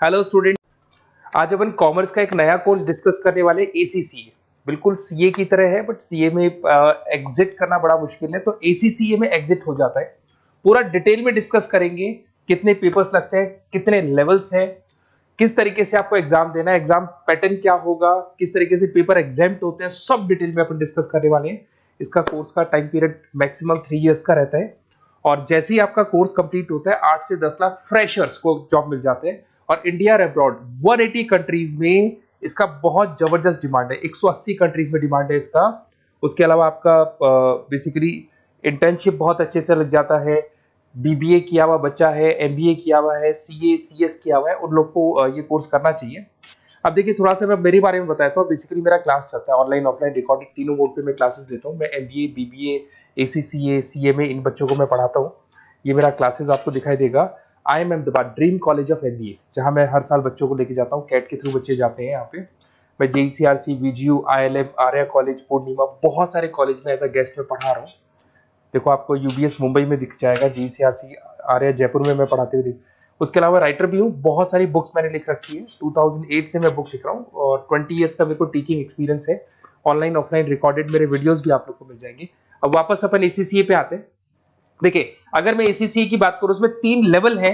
Hello student, आज अपन commerce का एक नया कोर्स डिस्कस करने वाले एसीसीए। बिल्कुल सीए की तरह है बट सीए में एग्जिट करना बड़ा मुश्किल है, तो एसीसीए में एग्जिट हो जाता है। पूरा डिटेल में डिस्कस करेंगे, कितने पेपर्स लगते हैं, कितने लेवल्स हैं, किस तरीके से आपको एग्जाम देना है, एग्जाम पैटर्न क्या होगा, किस तरीके से पेपर एग्जाम्प्ट होते हैं, सब डिटेल में अपन डिस्कस करने वाले हैं। इसका कोर्स का टाइम पीरियड मैक्सिमम 3 इयर्स का रहता है और जैसे ही आपका कोर्स कंप्लीट होता है 8 से 10 लाख फ्रेशर्स को जॉब मिल जाते हैं और इंडिया और अब्रॉड 180 कंट्रीज में इसका बहुत जबरदस्त डिमांड है। 180 कंट्रीज में डिमांड है इसका। उसके अलावा आपका बेसिकली इंटर्नशिप बहुत अच्छे से लग जाता है। बीबीए किया हुआ बच्चा है, एमबीए किया हुआ है, सीए सीएस किया हुआ है, उन लोग को ये कोर्स करना चाहिए। अब देखिए, थोड़ा सा मैं मेरे बारे में बताता हूँ। बेसिकली मेरा क्लास चलता है ऑनलाइन ऑफलाइन रिकॉर्डेड, तीनों मोड पे मैं क्लासेस लेता हूँ। मैं एमबीए, बीबीए, एसीसीए, सीएमए इन बच्चों को मैं पढ़ाता हूँ। ये मेरा क्लासेस आपको दिखाई देगा। I am Ahmedabad dream college of MBA, जहां मैं हर साल बच्चों को लेके जाता हूँ। कैट के थ्रू बच्चे जाते हैं यहाँ पे। मैं जेईसीआरसी, वीजीयू, आईएलएम, आर्या कॉलेज, पूर्णिमा, बहुत सारे कॉलेज में एज अ गेस्ट में पढ़ा रहा हूँ। देखो, आपको यूबीएस मुंबई में दिख जाएगा, जेईसीआरसी आर्या जयपुर में मैं पढ़ाते हुए। उसके अलावा राइटर भी हूँ, बहुत सारी बुक्स मैंने लिख रखी है। 2008 से मैं बुक लिख रहा हूँ और 20 ईयर्स का मेरे को टीचिंग एक्सपीरियंस है। ऑनलाइन ऑफलाइन रिकॉर्डेड मेरे वीडियोस भी आप लोग को मिल जाएंगे। अब वापस अपन एसीसीए पे आते हैं। देखिए, अगर मैं एसीसीए की बात करूं, उसमें 3 लेवल है।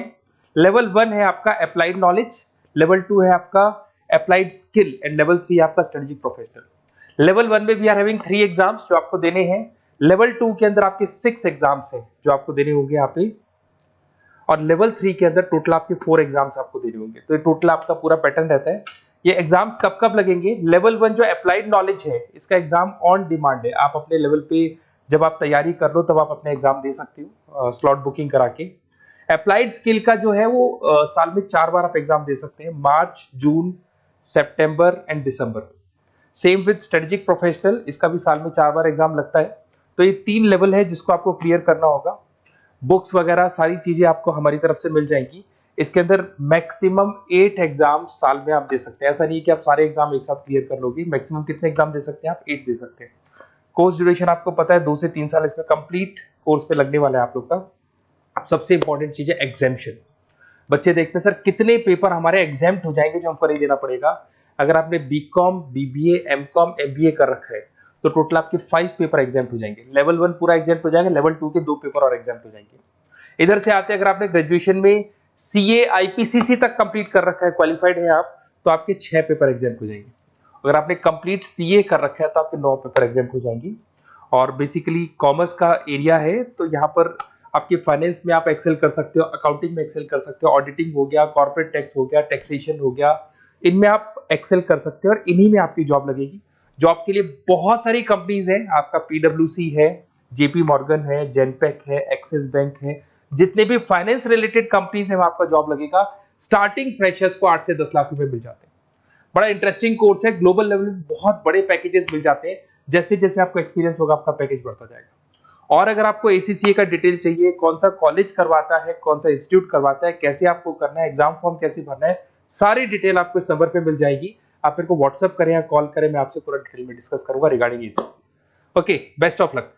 लेवल 1 है आपका अप्लाइड नॉलेज, लेवल 2 है आपका अप्लाइड स्किल एंड लेवल 3 आपका स्ट्रेटेजिक प्रोफेशनल। लेवल 1 में वी आर हैविंग 3 एग्जाम्स जो आपको देने हैं। लेवल 2 के अंदर आपके 6 एग्जाम्स हैं जो आपको देने होंगे यहाँ पे, और लेवल 3 के अंदर टोटल आपके 4 एग्जाम्स आपको देने होंगे। तो ये टोटल आपका पूरा पैटर्न रहता है। ये एग्जाम्स कब कब लगेंगे? लेवल 1 जो अप्लाइड नॉलेज है, इसका एग्जाम ऑन डिमांड है। आप अपने लेवल पे जब आप तैयारी कर लो तब आप अपने एग्जाम दे सकते हो, स्लॉट बुकिंग करा के। अप्लाइड स्किल का जो है वो साल में 4 बार आप एग्जाम दे सकते हैं, March, June, September and December. Same with strategic professional, इसका भी साल में 4 बार एग्जाम लगता है। तो ये 3 लेवल है जिसको आपको क्लियर करना होगा। बुक्स वगैरह सारी चीजें आपको हमारी तरफ से मिल जाएंगी। इसके अंदर मैक्सिमम 8 एग्जाम साल में आप दे सकते हैं। ऐसा नहीं कि आप सारे एग्जाम एक साथ क्लियर कर लोगे। मैक्सिमम कितने एग्जाम दे सकते हैं आप? 8 दे सकते हैं। कोर्स ड्यूरेशन आपको पता है 2 से 3 साल इसमें कंप्लीट कोर्स पे लगने वाला है आप लोग का। अब सबसे इंपॉर्टेंट चीज है एग्जाम्शन। बच्चे देखते हैं सर कितने पेपर हमारे एग्जाम्प्ट हो जाएंगे जो हमको नहीं देना पड़ेगा। अगर आपने बीकॉम, बीबीए, एमकॉम, एमबीए कर रखा है तो टोटल आपके 5 पेपर एग्जाम्प्ट हो जाएंगे। लेवल 1 पूरा एग्जाम्प्ट हो जाएगा, लेवल 2 के 2 पेपर और एग्जाम्प्ट हो जाएंगे। इधर से आते हैं, अगर आपने ग्रेजुएशन में सीए आईपीसीसी तक कंप्लीट कर रखा है, क्वालिफाइड है आप, तो आपके 6 पेपर एग्जाम्प्ट हो जाएंगे। अगर आपने कंप्लीट सीए कर रखा है तो आपके 9 पेपर एग्जाम्प्ट हो जाएंगी। और बेसिकली कॉमर्स का एरिया है तो यहाँ पर आपके फाइनेंस में आप एक्सेल कर सकते हो, अकाउंटिंग में एक्सेल कर सकते हो, ऑडिटिंग हो गया, कॉर्पोरेट टैक्स हो गया, टैक्सेशन हो गया, इनमें आप एक्सेल कर सकते हो और इन्हीं में आपकी जॉब लगेगी। जॉब के लिए बहुत सारी कंपनीज हैं। आपका पीडब्ल्यूसी है, जेपी मॉर्गन है, जेनपेक है, एक्सिस बैंक है, जितने भी फाइनेंस रिलेटेड कंपनीज है वहां आपका जॉब लगेगा। स्टार्टिंग फ्रेशर्स को 8 से 10 लाख रुपए मिल जाते हैं। बड़ा इंटरेस्टिंग कोर्स है। ग्लोबल लेवल में बहुत बड़े पैकेजेस मिल जाते हैं। जैसे जैसे आपको एक्सपीरियंस होगा आपका पैकेज बढ़ता जाएगा। और अगर आपको एसीसीए का डिटेल चाहिए, कौन सा कॉलेज करवाता है, कौन सा इंस्टीट्यूट करवाता है, कैसे आपको करना है, एग्जाम फॉर्म कैसे भरना है, सारी डिटेल आपको इस नंबर पे मिल जाएगी। आप मेरे को व्हाट्सएप करें या कॉल करें, मैं आपसे पूरा डिटेल में डिस्कस करूंगा regarding ACCA. Okay, best of luck.